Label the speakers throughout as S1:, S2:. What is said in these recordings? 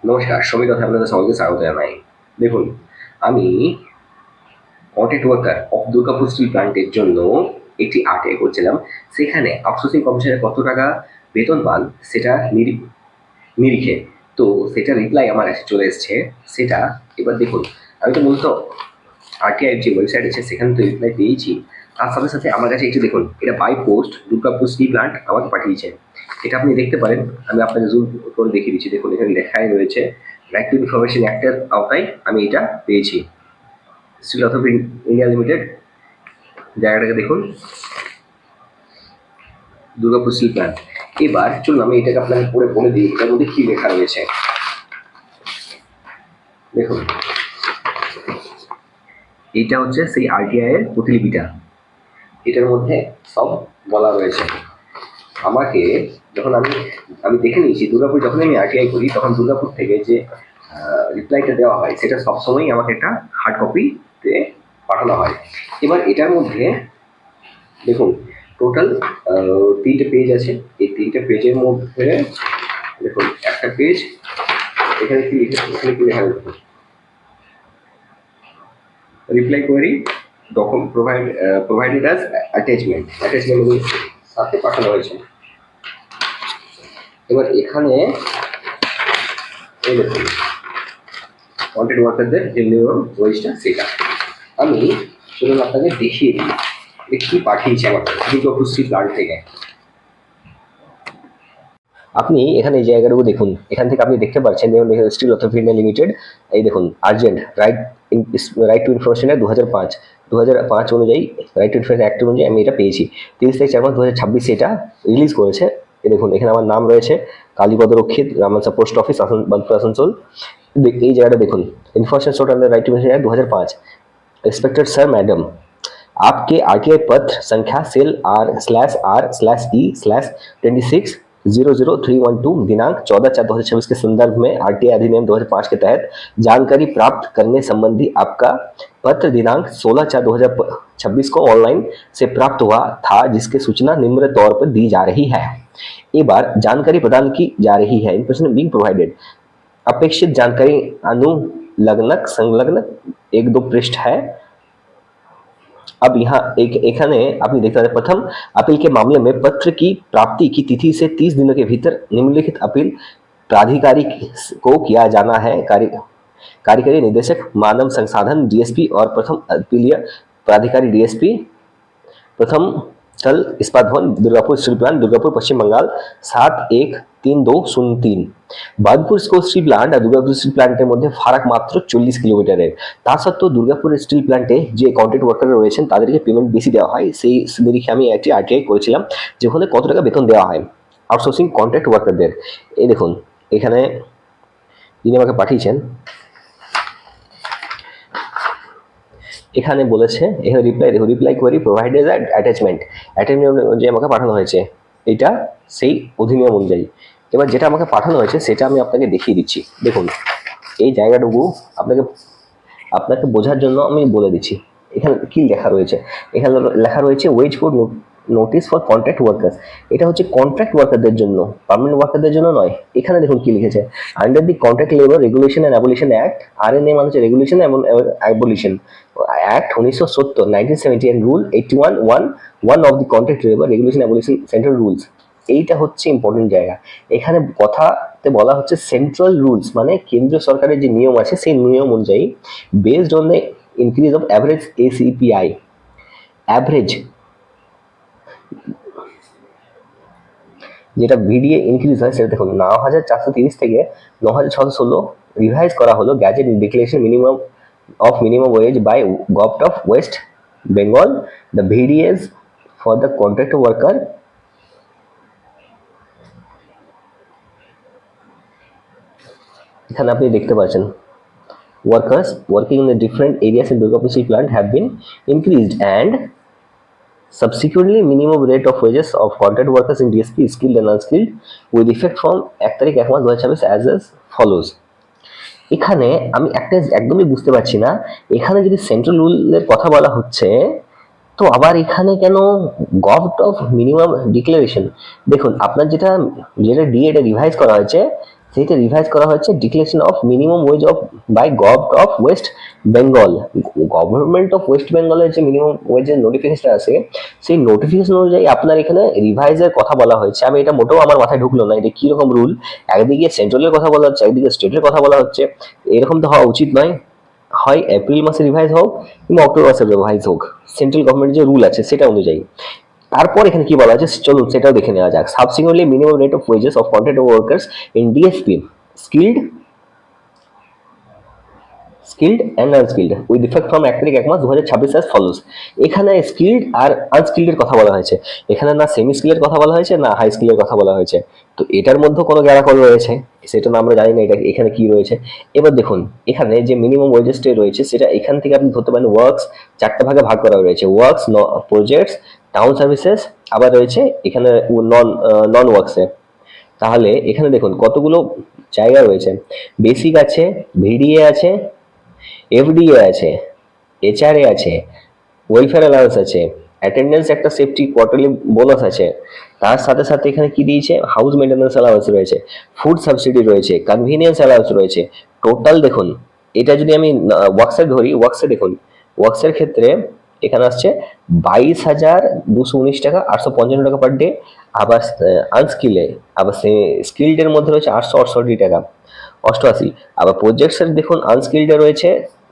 S1: নমস্কার, সমিত কথা আপনাদের সবাইকে স্বাগত জানাই। দেখুন, আমি contract worker of Durgapur steel প্ল্যান্টের জন্য একটি আরটিআই করছিলাম। সেখানে আউটসোর্সিং কমিশনে কত টাকা বেতন পান সেটা নিরিখে তো সেটা রিপ্লাই আমার কাছে চলে এসছে। সেটা এবার দেখুন, আমি তো মূলত আরটিআই যে ওয়েবসাইট আছে সেখানে তো রিপ্লাই পেয়েছি। তার সাথে সাথে আমার কাছে একটু দেখুন, এটা by post Durgapur steel plant আমাকে পাঠিয়েছে। এটা আপনি দেখতে পারেন, আমি আপনাকে জুম করে দেখিয়ে দিচ্ছি। দেখুন, এখানে লেখাই রয়েছে রাইট টু ইনফরমেশন অ্যাক্টের আওতায় আমি এটা পেয়েছি। স্টিল অথরিটি ইন্ডিয়া লিমিটেড, জায়গাটাকে দেখুন, দুর্গাপুর স্টিল প্ল্যান্ট। এবার চলুন আমি এটাকে আপনাকে পড়ে বলে দিই এটার মধ্যে কি লেখা রয়েছে। দেখুন, এইটা হচ্ছে সেই আরটিআই এর প্রতিলিপিটা। এটার মধ্যে সব বলা রয়েছে। আমাকে যখন আমি দেখে নিয়েছি দুর্গাপুর, যখন আমি আরটিআই করি তখন দুর্গাপুর থেকে যে রিপ্লাইটা দেওয়া হয় সেটা সবসময়ই আমাকে একটা হার্ড কপিতে পাঠানো হয়। এবার এটার মধ্যে দেখুন, টোটাল 3টে পেজ আছে। এই 3টে পেজের মধ্যে দেখুন, একটা পেজ এখানে কি লেখা দেখুন, reply query document provided as attachment সাথে পাঠানো হয়েছে। এবার এখানে এই দেখুন, কন্টেন্ট ওয়ার্কারদের যে মিনিমাম ওয়েজটা সেটা আমি চলুন আপনাকে দেখিয়ে দিই কি পাঠিয়েছি আমার দুর্গাপুর স্টিল প্ল্যান্ট থেকে। আপনি এখানে এই জায়গাটুকু দেখুন, এখান থেকে আপনি দেখতে পাচ্ছেন স্টিল অথরিটি ইন্ডিয়া লিমিটেড। এই দেখুন, আর্জেন্ট রাইট টু ইনফরমেশনের 2005 অনুযায়ী রাইট টু ইনফরমেশন অ্যাক্ট অনুযায়ী আমি এটা পেয়েছি। 30/4 2026 এটা রিলিজ করেছে। এই দেখুন, এখানে আমার নাম রয়েছে কালীপদ রক্ষিত, রামানসা পোস্ট অফিস, বালপুর, আসানসোল। এই জায়গাটা দেখুন, information sought under right to information 2005। Respected sir madam, आपके आरटीआई पत्र संख्या सेल R/R/E/26/00312 दिनांक 14/4/2026 के संदर्भ में आरटीआई अधिनियम 2005 के तहत जानकारी प्राप्त करने संबंधी आपका पत्र दिनांक 16/4/2026 को ऑनलाइन से प्राप्त हुआ था, जिसकी सूचना निम्न तौर पर दी जा रही है। एक बार जानकारी प्रदान की जा रही है, इन्फॉर्मेशन बीइंग प्रोवाइडेड। अपेक्षित जानकारी अनुलग्नक संलग्न 1-2 पृष्ठ है। अब यहाँ एखाने आपने देखते हैं, प्रथम अपील के मामले में पत्र की प्राप्ति की तिथि से 30 दिनों के भीतर निम्नलिखित अपील प्राधिकारी को किया जाना है। कार्यकारी निदेशक मानव संसाधन डीएसपी और प्रथम अपीलीय प्राधिकारी डीएसपी, प्रथम स्थल इस्पात भवन, दुर्गापुर स्टील प्लांट, दुर्गापुर, पश्चिम बंगाल 713203। বাদপুর স্টিল প্ল্যান্ট আর দুর্গাপুর স্টিল প্ল্যান্টের মধ্যে ফারাক মাত্র 40 কিলোমিটারের। তা সত্ত্বেও দুর্গাপুর স্টিল প্ল্যান্টে যে কন্ট্রাক্ট ওয়ার্কাররা রয়েছেন তাদেরকে পেমেন্ট বেশি দেওয়া হয়। সেই নিরিখে আমি একটি আরটিআই করেছিলাম যেখানে কত টাকা বেতন দেওয়া হয় আউটসোর্সিং কন্ট্রাক্ট ওয়ার্কারদের। এই দেখুন, এখানে যিনি আমাকে পাঠিয়েছেন এখানে বলেছে, এখানে রিপ্লাই দেখুন, রিপ্লাই কোয়েরি প্রোভাইডেড অ্যাটাচমেন্ট যে আমাকে পাঠানো হয়েছে, এটা সেই অধিনিয়ম অনুযায়ী। এবার যেটা আমাকে পাঠানো হয়েছে সেটা আমি আপনাকে দেখিয়ে দিচ্ছি। দেখুন, এই জায়গাটুকু আপনাকে বোঝার জন্য আমি বলে দিচ্ছি এখানে কি লেখা রয়েছে। এখানে লেখা রয়েছে wage code notice for contract workers. এটা হচ্ছে কন্ট্রাক্ট ওয়ার্কারদের জন্য, পার্মানেন্ট ওয়ার্কারদের জন্য নয়। এখানে দেখুন কি লিখেছে, under the contract labour regulation and abolition act, RNA মানে হচ্ছে রেগুলেশন এবং abolition act 1970 1970 and rule 81(1) of the contract labour regulation abolition central rules. এইটা হচ্ছে ইম্পর্টেন্ট জায়গা। এখানে কথাতে বলা হচ্ছে সেন্ট্রাল রুলস মানে কেন্দ্রীয় সরকারের যে নিয়ম আছে সেই নিয়ম অনুযায়ী based on the increase of average ACPI, average যেটা ভিডিএ ইনক্রিজ হয় সেটা দেখুন 9430 থেকে 9616 রিভাইজ করা হলো gazette declaration minimum wage by government of West Bengal. The VDS for the contract worker এখানে আপনি দেখতে পাচ্ছেন, workers working in the different areas in Durgapur Steel Plant have been increased, and subsequently minimum rate of wages of contract workers in DSP, skilled and unskilled, with effect from 1/1/2026 as follows। এখানে আমি একটা একদমই বুঝতে পারছি না, এখানে যদি central রুলের কথা বলা হচ্ছে তো আবার এখানে কেন গভর্নমেন্ট অফ মিনিমাম ডিক্লারেশন। দেখুন, আপনার যেটা ডিএটা রিভাইজ করা হয়েছে সেইটা রিভাইজ করা হচ্ছে declaration of minimum wage of by government of West Bengal. Government of West বেঙ্গলের যে মিনিমাম ওয়েজের নোটিফিকেশন আছে, সেই নোটিফিকেশন অনুযায়ী আপনার এখানে রিভাইজের কথা বলা হয়েছে। আমি এটা মোটেও আমার মাথায় ঢুকলো না এটা কিরকম রুল, একদিকে সেন্ট্রালের কথা বলা হচ্ছে, একদিকে স্টেটের কথা বলা হচ্ছে। এরকম তো হওয়া উচিত নয়। হয় এপ্রিল মাসে রিভাইজ হোক কিংবা অক্টোবর মাসে রিভাইজ হোক, সেন্ট্রাল গভর্নমেন্ট যে রুল আছে সেটা অনুযায়ী। তারপর এখানে কি বলা আছে চলুন সেটাও দেখে নেওয়া যাক। Subsequently minimum rate of wages of contract workers in DSP skilled skilled and unskilled with effect from 1 তারিখ 1 মাস 2026 অ্যাজ ফলোস। এখানে স্কিল্ড আর আনস্কিল্ডের কথা বলা হয়েছে। এখানে না সেমি স্কিলের কথা বলা হয়েছে না হাই স্কিলের কথা বলা হয়েছে। তো এটার মধ্যে কোনো গ্যারাকল রয়েছে সেটা না আমরা জানি না এটা এখানে কি রয়েছে। এবার দেখুন এখানে যে মিনিমাম ওয়েজেসটা রয়েছে সেটা এখান থেকে আপনি ধরতে পারেন ওয়ার্কস, চারটা ভাগে ভাগ করা রয়েছে, ওয়ার্কস, প্রজেক্টস, টাউন সার্ভিসেস, আবার রয়েছে এখানে নন নন ওয়ার্কসে। তাহলে এখানে দেখুন কতগুলো জায়গা রয়েছে, বেসিক আছে, ভিডিএ আছে, এফডিএ আছে, এইচআরএ আছে, ওয়েলফেয়ার অ্যালাউন্স আছে, অ্যাটেন্ডেন্স একটা সেফটি কোয়ার্টারলি বোনাস আছে। তার সাথে সাথে এখানে কি দিয়েছে, হাউস মেনটেন্যান্স অ্যালাউন্স রয়েছে, ফুড সাবসিডি রয়েছে, কনভিনিয়েন্স অ্যালাউন্স রয়েছে। টোটাল দেখুন এটা যদি আমি ওয়ার্কসের ধরি, ওয়ার্কসে দেখুন ওয়ার্কসের ক্ষেত্রে এখানে আসছে 22,219 টাকা, 855 টাকা পার ডে। আবার আনস্কিলে, আবার স্কিল্ডের মধ্যে রয়েছে 868 টাকা, 88। আবার প্রজেক্টসের দেখুন আনস্কিল্ডে রয়েছে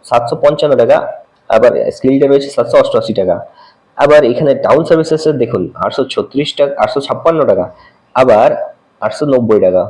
S1: 755 টাকা, আবার স্কিল্ডে রয়েছে 788 টাকা। আবার এখানে টাউন সার্ভিসেসের দেখুন 836 টাকা, 856 টাকা, আবার 890 টাকা।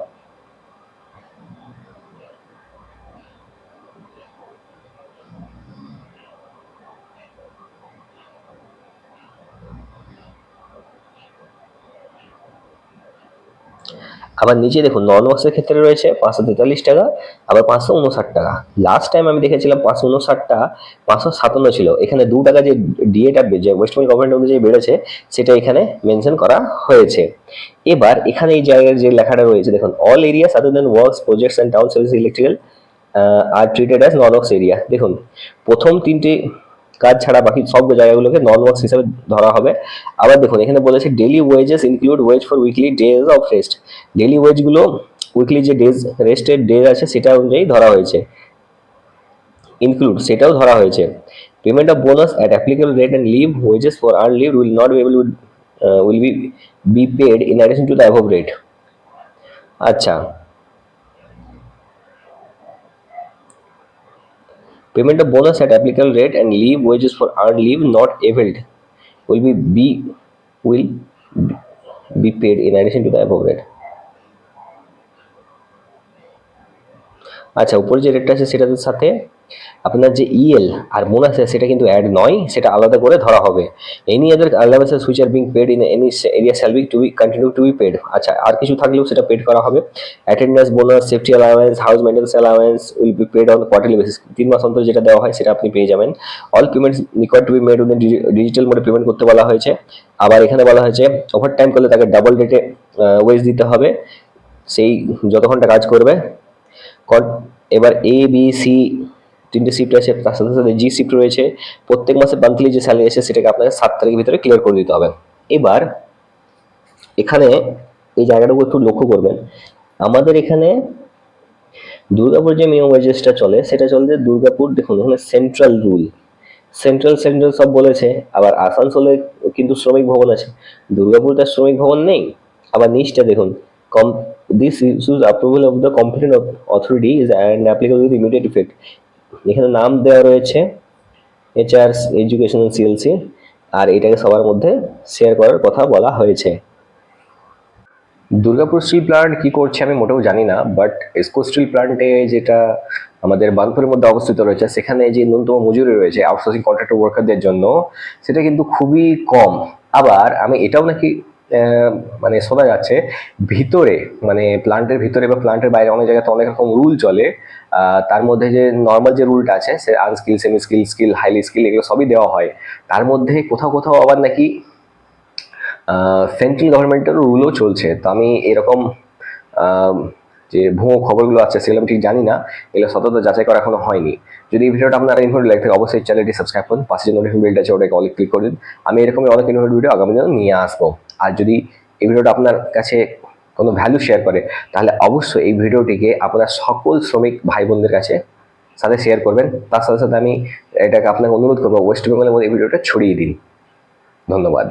S1: আবার নিচে দেখুন নন ওয়ার্কসের ক্ষেত্রে রয়েছে 543 টাকা, আবার 559 টাকা। লাস্ট টাইম আমি দেখেছিলাম 559টা 557 ছিল। এখানে 2 টাকা যে ডিএটা যে ওয়েস্ট বেঙ্গল গভর্নমেন্ট অনুযায়ী বেড়েছে সেটা এখানে মেনশন করা হয়েছে। এবার এখানে এই জায়গায় যে লেখাটা রয়েছে দেখুন, all areas other than works, projects and town service electrical are treated as non works area. দেখুন প্রথম 3টে কাজ ছাড়া বাকি সব জায়গাগুলোকে নন ওয়ার্কস হিসেবে ধরা হবে। আবার দেখুন এখানে বলেছে daily wages include wage for weekly days of rest. Daily ওয়েজগুলো উইকলি যে ডেজ রেস্টের ডে আছে সেটা অনুযায়ী ধরা হয়েছে, ইনক্লুড সেটাও ধরা হয়েছে। Payment of bonus at applicable rate and leave wages for earn leave will not be able will be paid in addition to the above rate. আচ্ছা, payment of bonus at applicable rate and leave wages for earned leave not availed will be paid in addition to the above rate. আচ্ছা, উপরে যে রেটটা আছে সেটার সাথে আপনার যে ইএল আর বোনাস আছে সেটা কিন্তু অ্যাড নয়, সেটা আলাদা করে ধরা হবে। Any other allowances which are being paid in any area shall be to be continue to be paid. আচ্ছা, আর কিছু থাকলেও সেটা পেড করা হবে। Attendance bonus, safety allowance, house maintenance allowance will be paid on quarterly basis. 3 মাস অন্তর যেটা দেওয়া হয় সেটা আপনি পেয়ে যাবেন। All payments required to be made with digital মোডে পেমেন্ট করতে বলা হয়েছে। আবার এখানে বলা হয়েছে ওভার টাইম করলে তাকে ডাবল রেটে ওয়েজ দিতে হবে, সেই যত ঘন্টা কাজ করবে। এবার এ বি সি 3টে শিফট আছে, তার সাথে সাথে জি শিফট রয়েছে। প্রত্যেক মাসে মান্থলি যে স্যালারি আছে সেটাকে আপনাকে 7 তারিখের ভিতরে ক্লিয়ার করে দিতে হবে। এবার এখানে এই জায়গাটুকু একটু লক্ষ্য করবেন, আমাদের এখানে দুর্গাপুর যে মিনিমাম ওয়েজেসটা চলে সেটা চলছে দুর্গাপুর। দেখুন এখানে সেন্ট্রাল রুল, সেন্ট্রাল সেন্ট্রাল সব বলেছে। আবার আসানসোলে কিন্তু শ্রমিক ভবন আছে, দুর্গাপুর তার শ্রমিক ভবন নেই। আবার নিচটা দেখুন, this issues approval of the competent authority is and applicable with immediate effect. এখানে নাম দেওয়া রয়েছে এইচআর এডুকেশন সিএলসি, আর এটাকে সবার মধ্যে শেয়ার করার কথা বলা হয়েছে। দুর্গাপুর স্টিল প্ল্যান্ট কি করছে আমি মোটেও জানি না, বাট ইসকো স্টিল প্ল্যান্টে যেটা আমাদের বার্নপুরের মধ্যে অবস্থিত রয়েছে সেখানে যে ন্যূনতম মজুরি রয়েছে আউটসোর্সিং কন্ট্রাক্টর ওয়ার্কারদের জন্য সেটা কিন্তু খুবই কম। আবার আমি এটাও নাকি মানে শোনা যাচ্ছে ভিতরে, মানে প্ল্যান্টের ভিতরে বা প্ল্যান্টের বাইরে অনেক জায়গাতে অনেক রকম রুল চলে। তার মধ্যে যে নর্মাল যে রুলটা আছে সে unskill, semi skill, skill, highly skill এগুলো সবই দেওয়া হয়। তার মধ্যে কোথাও কোথাও আবার নাকি সেন্ট্রাল গভর্নমেন্টের রুলও চলছে। তো আমি এরকম যে ভুয়ো খবরগুলো আছে সেগুলো আমি ঠিক জানি না, এগুলো সতত যাচাই করা এখনো হয়নি। যদি এই ভিডিওটা আপনার ইনফরমেটিভ লাগে থাকে অবশ্যই চ্যানেলটি সাবস্ক্রাইব করুন, পাশে যে নোটিফিকেশন বেলটা আছে ওটাকে অল ক্লিক করে দিন। আমি এরকমই অনেক ইনফরমেটিভ ভিডিও আগামী দিনে নিয়ে আসবো। আর যদি এই ভিডিওটা আপনার কাছে কোনো ভ্যালু শেয়ার করে, তাহলে অবশ্যই এই ভিডিওটিকে আপনার সকল শ্রমিক ভাই বোনদের কাছে সাথে শেয়ার করবেন। তার সাথে সাথে আমি এটাকে আপনাকে অনুরোধ করবো ওয়েস্ট বেঙ্গলের মধ্যে এই ভিডিওটা ছড়িয়ে দিন। ধন্যবাদ।